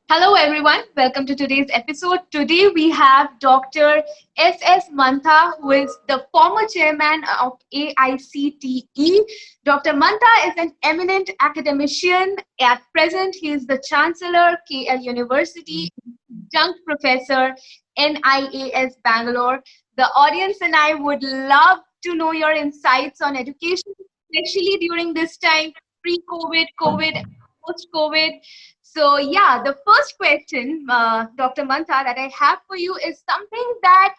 Hello, everyone. Welcome to today's episode. Today we have Dr. S Mantha, who is the former chairman of AICTE. Dr. Mantha is an eminent academician. At present, he is the Chancellor, KL University, Adjunct Professor, NIAS Bangalore. The audience and I would love to know your insights on education, especially during this time, pre-COVID, COVID, post-COVID. So yeah, the first question, Dr. Mantha, that I have for you is something that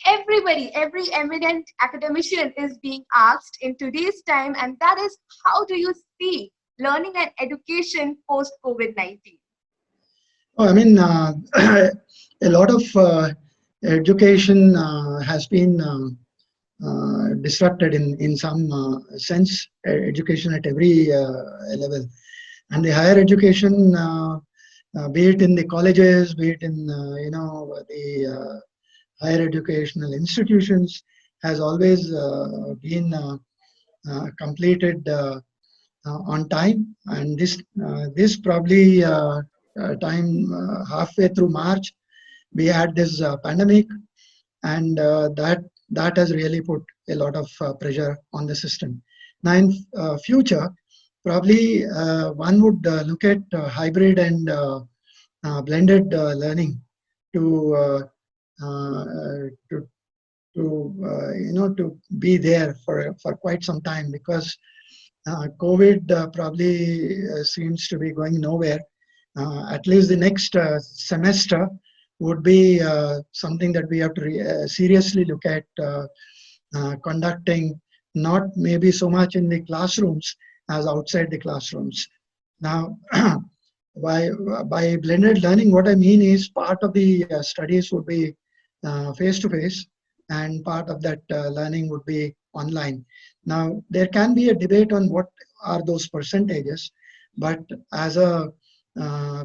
every eminent academician is being asked in today's time, and that is, how do you see learning and education post-COVID-19? Oh, I mean, a lot of education has been disrupted in some sense, education at every level. And the higher education, be it in the colleges, be it in, the higher educational institutions, has always been completed on time. And this probably time halfway through March, we had this pandemic, and that has really put a lot of pressure on the system. Now, in future, probably one would look at hybrid and blended learning to to to be there for quite some time, because COVID probably seems to be going nowhere. At least the next semester would be something that we have to seriously look at conducting, not maybe so much in the classrooms as outside the classrooms. Now, by blended learning, what I mean is part of the studies would be face-to-face, and part of that learning would be online. Now, there can be a debate on what are those percentages, but as a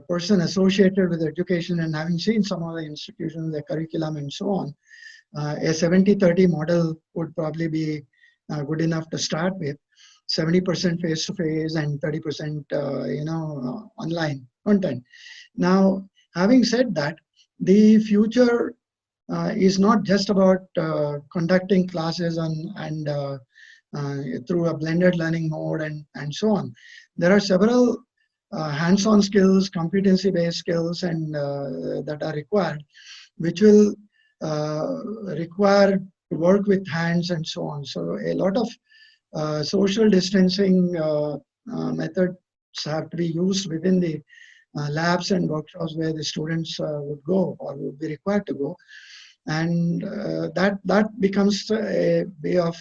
person associated with education and having seen some of the institutions, the curriculum and so on, a 70-30 model would probably be good enough to start with. 70% face-to-face and 30% online content. Now, having said that, the future is not just about conducting classes and through a blended learning mode and so on. There are several hands-on skills, competency-based skills, and that are required, which will require to work with hands and so on. So a lot of social distancing methods have to be used within the labs and workshops where the students would go or would be required to go, and that becomes a way of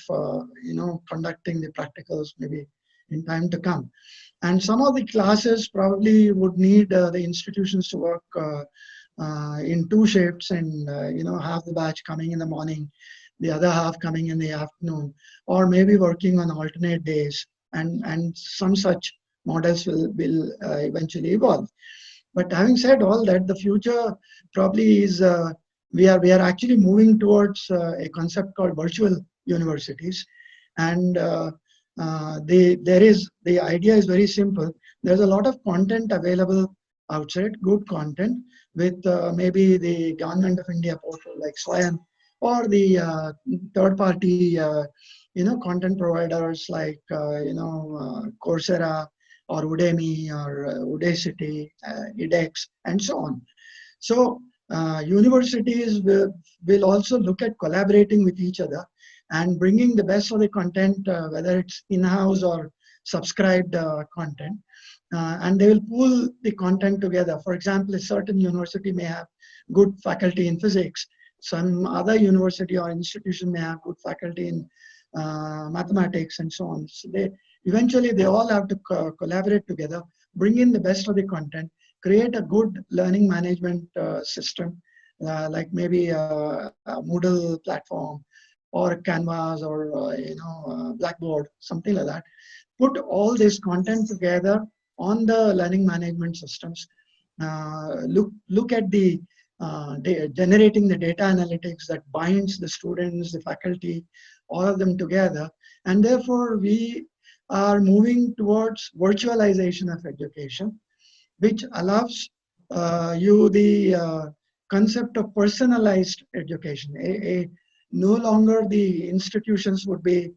conducting the practicals maybe in time to come. And some of the classes probably would need the institutions to work in two shifts, and half the batch coming in the morning, the other half coming in the afternoon, or maybe working on alternate days, and some such models will eventually evolve. But having said all that, the future probably is we are actually moving towards a concept called virtual universities, and the idea is very simple. There's a lot of content available outside, good content, with maybe the Government of India portal like Swayam, or the third-party, content providers like, Coursera or Udemy or Udacity, edX, and so on. So universities will also look at collaborating with each other and bringing the best of the content, whether it's in-house or subscribed content, and they will pool the content together. For example, a certain university may have good faculty in physics. Some other university or institution may have good faculty in mathematics and so on. So eventually they all have to collaborate together, bring in the best of the content, create a good learning management system, like maybe a Moodle platform or Canvas or Blackboard, something like that. Put all this content together on the learning management systems. Look at the generating the data analytics that binds the students, the faculty, all of them together. And therefore, we are moving towards virtualization of education, which allows the concept of personalized education. No longer the institutions would be,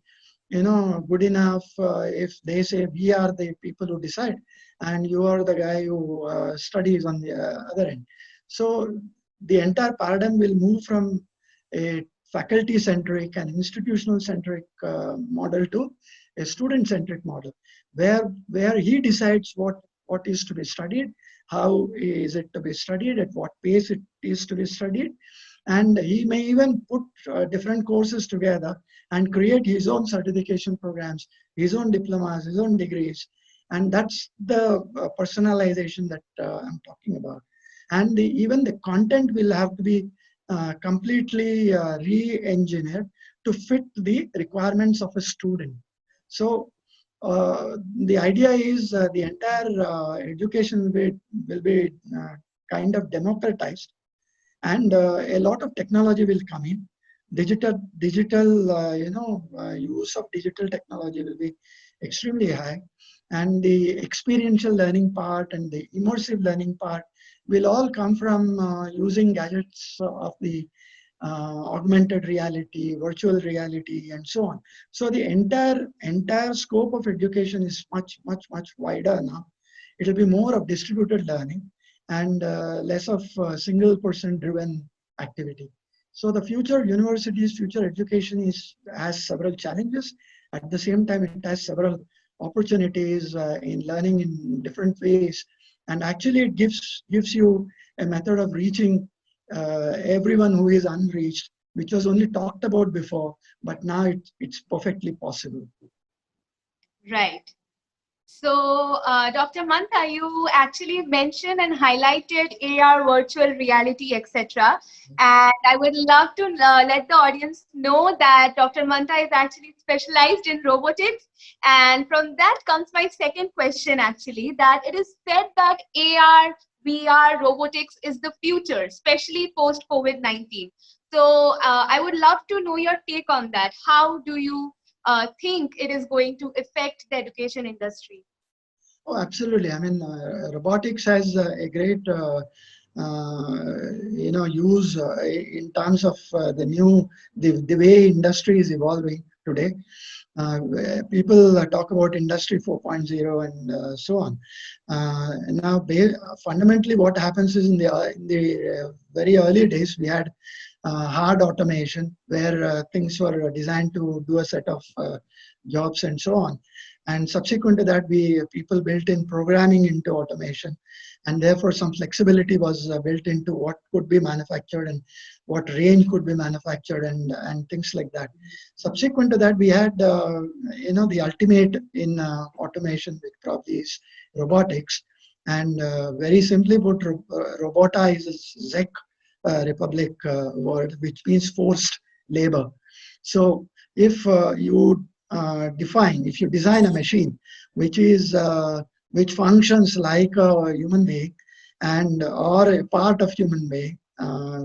good enough if they say we are the people who decide, and you are the guy who studies on the other end. So the entire paradigm will move from a faculty-centric and institutional-centric model to a student-centric model, where he decides what is to be studied, how is it to be studied, at what pace it is to be studied, and he may even put different courses together and create his own certification programs, his own diplomas, his own degrees. And that's the personalization that I'm talking about. And even the content will have to be completely re-engineered to fit the requirements of a student. So the idea is the entire education will be kind of democratized, and a lot of technology will come in. Digital use of digital technology will be extremely high, and the experiential learning part and the immersive learning part will all come from using gadgets of the augmented reality, virtual reality, and so on. So the entire scope of education is much wider now. It will be more of distributed learning and less of single person driven activity. So the future universities, future education has several challenges. At the same time, it has several opportunities in learning in different ways. And actually it gives you a method of reaching everyone who is unreached, which was only talked about before, but now it's perfectly possible. Right. So, Dr. Mantha, you actually mentioned and highlighted AR, virtual reality, etc. And I would love to let the audience know that Dr. Mantha is actually specialized in robotics. And from that comes my second question, actually, that it is said that AR, VR, robotics is the future, especially post COVID-19. So, I would love to know your take on that. How do you think it is going to affect the education industry? Oh, absolutely. I mean, robotics has a great, use in terms of the way industry is evolving today. People talk about Industry 4.0 and so on. Now, fundamentally, what happens is in the very early days, we had hard automation where things were designed to do a set of jobs and so on. And subsequent to that, people built in programming into automation, and therefore some flexibility was built into what could be manufactured and what range could be manufactured and things like that. Subsequent to that, we had the ultimate in automation, which probably is robotics. And very simply put, robota is a Czech Republic word, which means forced labor. So if if you design a machine which functions like a human being and or a part of human being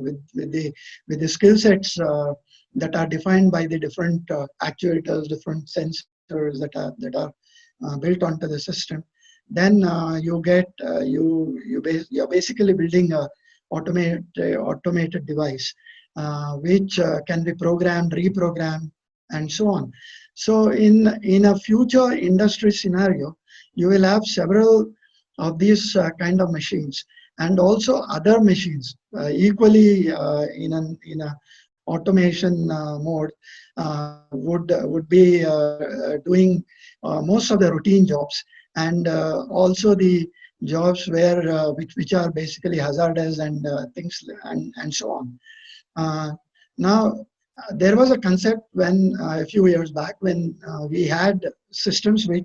with the skill sets that are defined by the different actuators, different sensors that are built onto the system, then you're basically building a automated device which can be programmed, reprogrammed, and so on. So in a future industry scenario, you will have several of these kind of machines, and also other machines equally in a automation mode would be doing most of the routine jobs, and also the jobs which are basically hazardous and things and so on. Now, there was a concept when a few years back when we had systems where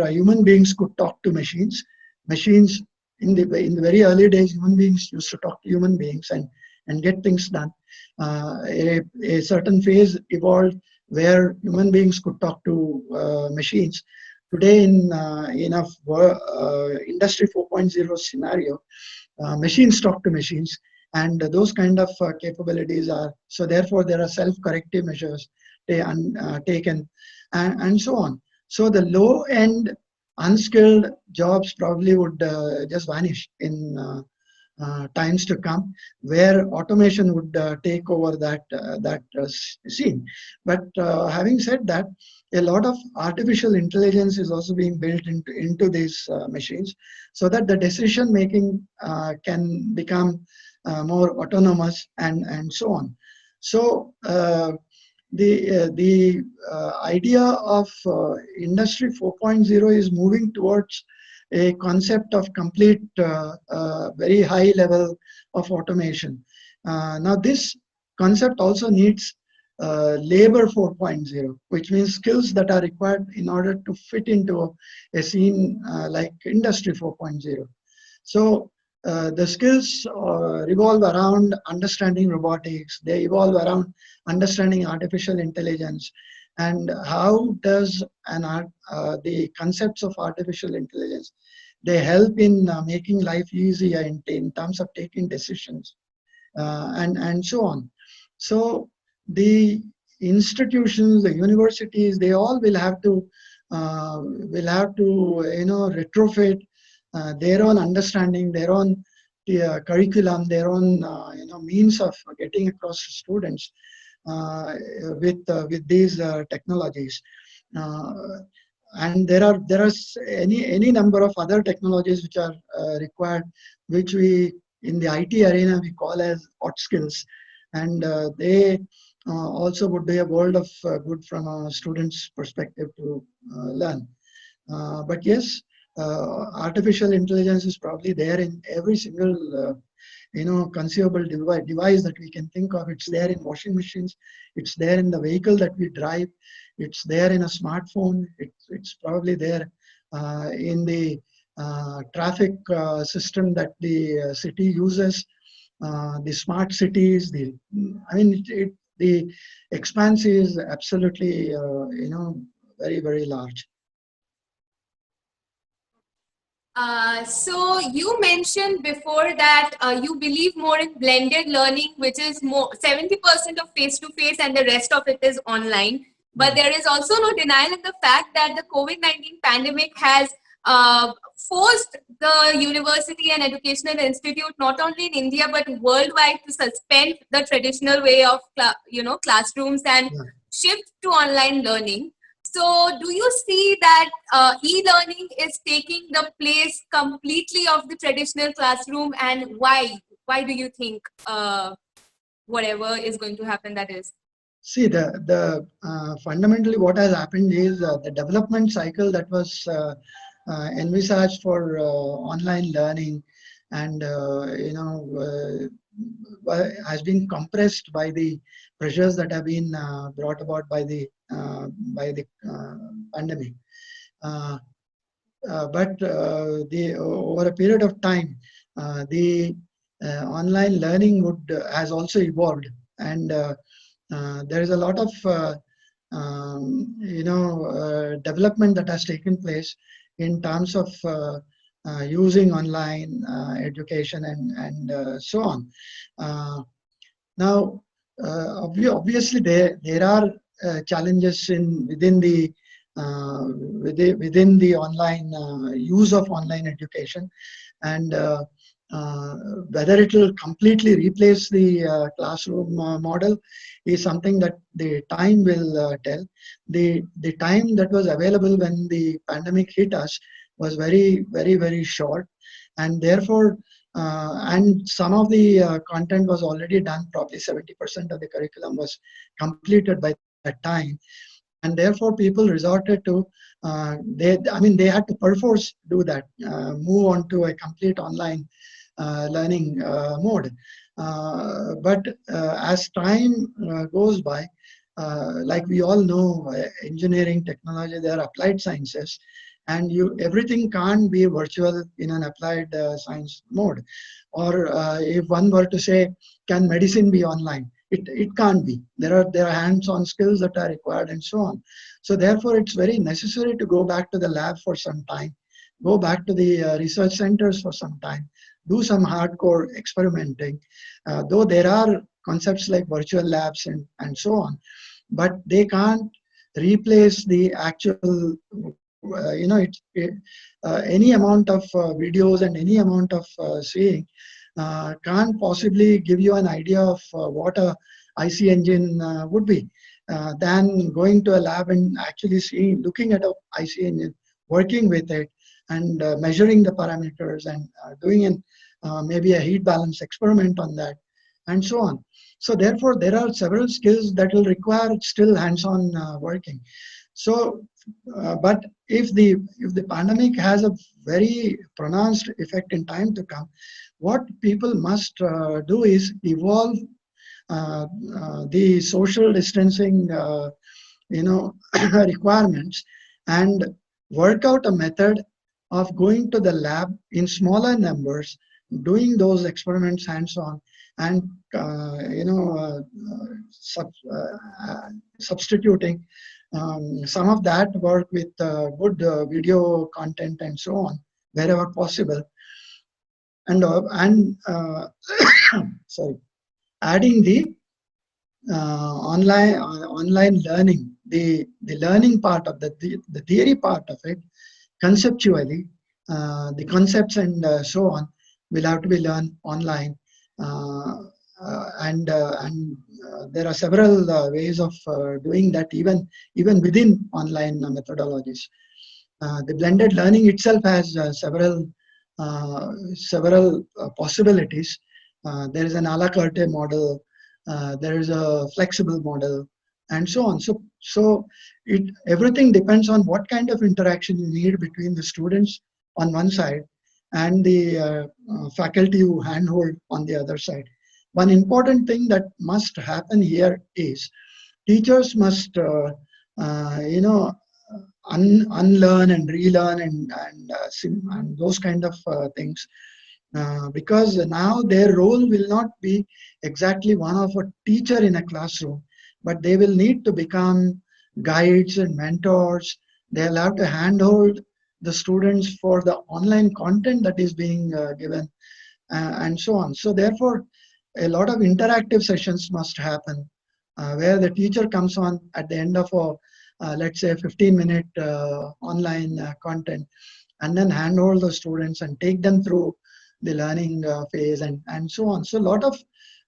human beings could talk to machines. Machines in the very early days, human beings used to talk to human beings and get things done. A certain phase evolved where human beings could talk to machines. Today, in a Industry 4.0 scenario, machines talk to machines, and those kind of capabilities are, so therefore there are self-corrective measures taken and so on. So the low end unskilled jobs probably would just vanish in times to come, where automation would take over that scene. But having said that, a lot of artificial intelligence is also being built into these machines, so that the decision making can become more autonomous and so on. So the idea of Industry 4.0 is moving towards a concept of complete very high level of automation. Now this concept also needs labor 4.0, which means skills that are required in order to fit into a scene like Industry 4.0. So the skills revolve around understanding robotics, they evolve around understanding artificial intelligence, and how does the concepts of artificial intelligence, they help in making life easier in terms of taking decisions and so on. So the institutions, the universities, they all will have to retrofit their own understanding, their own curriculum, their own means of getting across to students with these technologies. Uh, and there are any number of other technologies which are required, which we in the IT arena we call as hot skills, and they also would be a world of good from a student's perspective to learn. But yes, artificial intelligence is probably there in every single conceivable device that we can think of. It's there in washing machines, it's there in the vehicle that we drive, it's there in a smartphone, it's probably there in the traffic system that the city uses, the smart cities. The expanse is absolutely very, very large. So you mentioned before that you believe more in blended learning, which is more 70% of face-to-face and the rest of it is online. But there is also no denial in the fact that the COVID-19 pandemic has forced the university and educational institute, not only in India but worldwide, to suspend the traditional way of classrooms and shift to online learning. So do you see that e-learning is taking the place completely of the traditional classroom, and why? Why do you think whatever is going to happen that is? See, the fundamentally what has happened is the development cycle that was envisaged for online learning, and has been compressed by the pressures that have been brought about by the pandemic. But over a period of time, the online learning has also evolved, and there is a lot of development that has taken place in terms of using online education and so on. Now, obviously, there are challenges within the online use of online education, and whether it will completely replace the classroom model is something that the time will tell. The time that was available when the pandemic hit us was very, very, very short, and therefore and some of the content was already done. Probably 70% of the curriculum was completed by that time, and therefore people resorted to they had to perforce do that, move on to a complete online learning mode. But as time goes by, like we all know, engineering, technology, they are applied sciences, and everything can't be virtual in an applied science mode. Or if one were to say, can medicine be online? It can't be. There are hands-on skills that are required and so on. So therefore, it's very necessary to go back to the lab for some time, go back to the research centers for some time, do some hardcore experimenting, though there are concepts like virtual labs and so on, but they can't replace the actual any amount of videos and any amount of seeing can't possibly give you an idea of what a IC engine would be, than going to a lab and actually looking at a IC engine, working with it, and measuring the parameters, and doing maybe a heat balance experiment on that, and so on. So therefore, there are several skills that will require still hands-on working. So, but if the pandemic has a very pronounced effect in time to come, what people must do is evolve the social distancing, requirements, and work out a method of going to the lab in smaller numbers, doing those experiments hands-on, and substituting some of that work with good video content and so on wherever possible, and sorry, adding the online learning, the learning part of the theory part of it, conceptually, the concepts and so on will have to be learned online, and there are several ways of doing that, even within online methodologies. The blended learning itself has several possibilities. There is an a la carte model, there is a flexible model, and so on. So everything depends on what kind of interaction you need between the students on one side and the faculty who handhold on the other side. One important thing that must happen here is teachers must unlearn and relearn and those kind of things, because now their role will not be exactly one of a teacher in a classroom, but they will need to become guides and mentors. They'll have to handhold the students for the online content that is being given, and so on. So therefore, a lot of interactive sessions must happen, where the teacher comes on at the end of let's say 15-minute online content, and then handhold the students and take them through the learning phase, and so on. So a lot of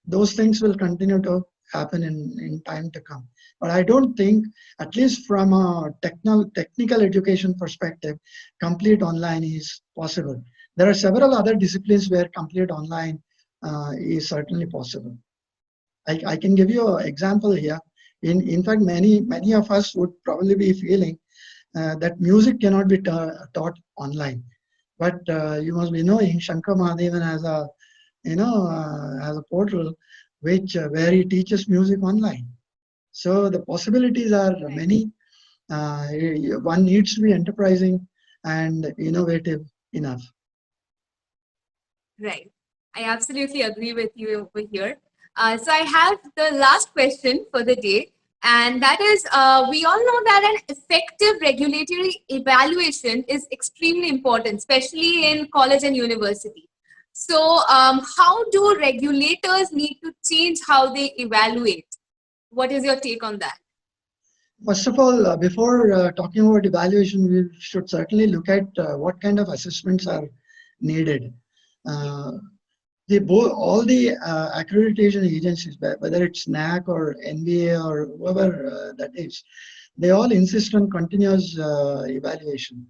those things will continue to happen in time to come. But I don't think, at least from a technical education perspective, complete online is possible. There are several other disciplines where complete online is certainly possible. I can give you an example here. In fact, many of us would probably be feeling that music cannot be taught online. But you must be knowing Shankar Mahadevan has a portal where he teaches music online. So the possibilities are many. One needs to be enterprising and innovative enough. Right. I absolutely agree with you over here. So I have the last question for the day, and that is, we all know that an effective regulatory evaluation is extremely important, especially in college and university. So how do regulators need to change how they evaluate? What is your take on that? First of all, before talking about evaluation, we should certainly look at what kind of assessments are needed. All the accreditation agencies, whether it's NAC or NBA or whoever that is, they all insist on continuous evaluation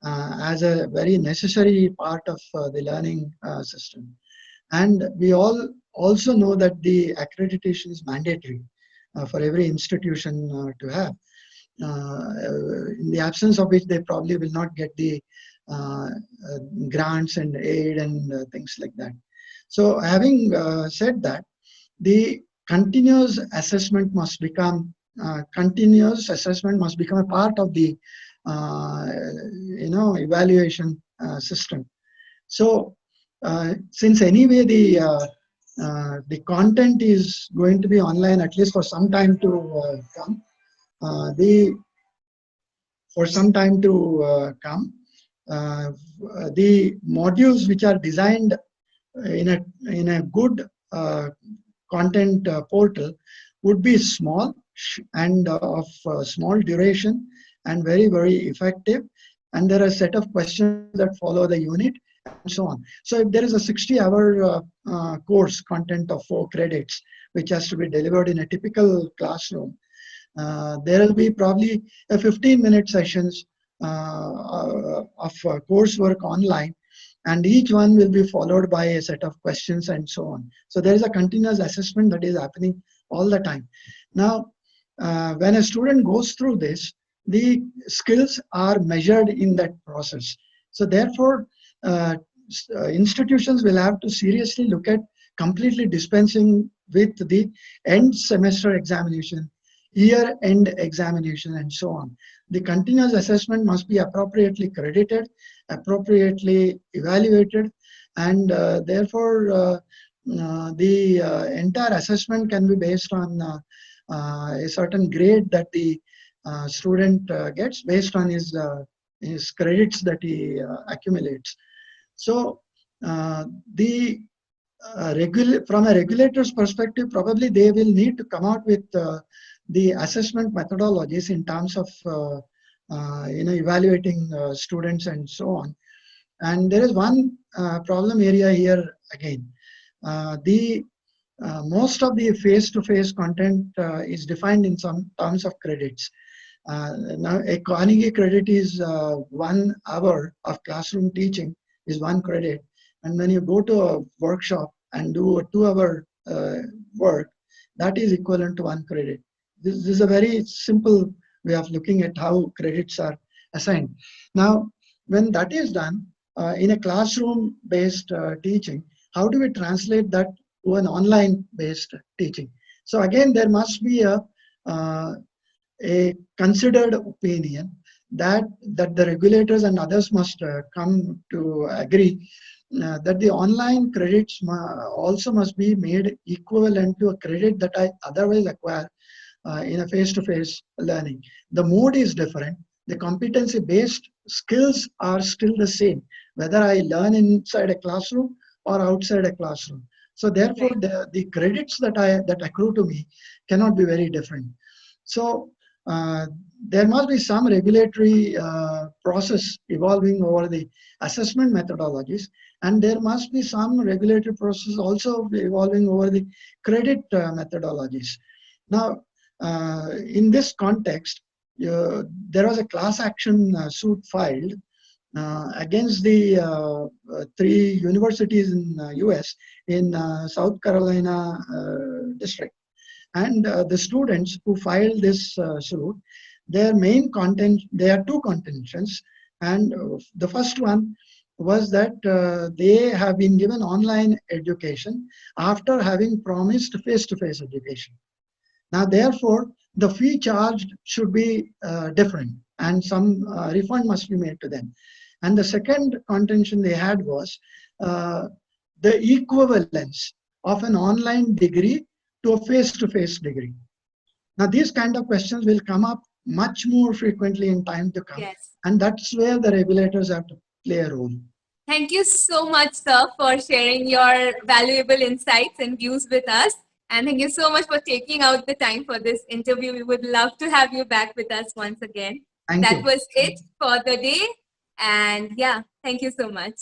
as a very necessary part of the learning system. And we all also know that the accreditation is mandatory for every institution to have. In the absence of which, they probably will not get the grants and aid and things like that. So having said that, the continuous assessment must become a part of the evaluation system. So since anyway the content is going to be online at least for some time to come, the modules which are designed in a good content portal would be small and of small duration and very, very effective, and there are a set of questions that follow the unit, and so on. So if there is a 60-hour course content of 4 credits, which has to be delivered in a typical classroom, there will be probably a 15-minute sessions of coursework online, and each one will be followed by a set of questions and so on. So there is a continuous assessment that is happening all the time. Now, when a student goes through this, the skills are measured in that process. So therefore, institutions will have to seriously look at completely dispensing with the end semester examination, year-end examination, and so on. The continuous assessment must be appropriately credited, appropriately evaluated, and therefore the entire assessment can be based on a certain grade that the student gets based on his credits that he accumulates. So the from a regulator's perspective, probably they will need to come out with the assessment methodologies in terms of evaluating students and so on. And there is one problem area here again. Most of the face-to-face content is defined in some terms of credits. Now, a Carnegie credit is 1 hour of classroom teaching is 1 credit. And when you go to a workshop and do a 2-hour work, that is equivalent to 1 credit. This is a very simple way of looking at how credits are assigned. Now, when that is done in a classroom-based teaching, how do we translate that to an online-based teaching? So again, there must be a considered opinion that the regulators and others must come to agree that the online credits also must be made equivalent to a credit that I otherwise acquire in a face-to-face learning. The mode is different. The competency-based skills are still the same, whether I learn inside a classroom or outside a classroom. So therefore, the credits that accrue to me cannot be very different. So there must be some regulatory process evolving over the assessment methodologies, and there must be some regulatory process also evolving over the credit methodologies. Now, in this context, there was a class action suit filed against the 3 universities in US in South Carolina district. And the students who filed this suit, their main content, there are 2 contentions. And the first one was that they have been given online education after having promised face-to-face education. Now, therefore, the fee charged should be different, and some refund must be made to them. And the second contention they had was the equivalence of an online degree to a face-to-face degree. Now, these kind of questions will come up much more frequently in time to come. Yes. And that's where the regulators have to play a role. Thank you so much, sir, for sharing your valuable insights and views with us. And thank you so much for taking out the time for this interview. We would love to have you back with us once again. Thank you. That was it for the day. And yeah, thank you so much.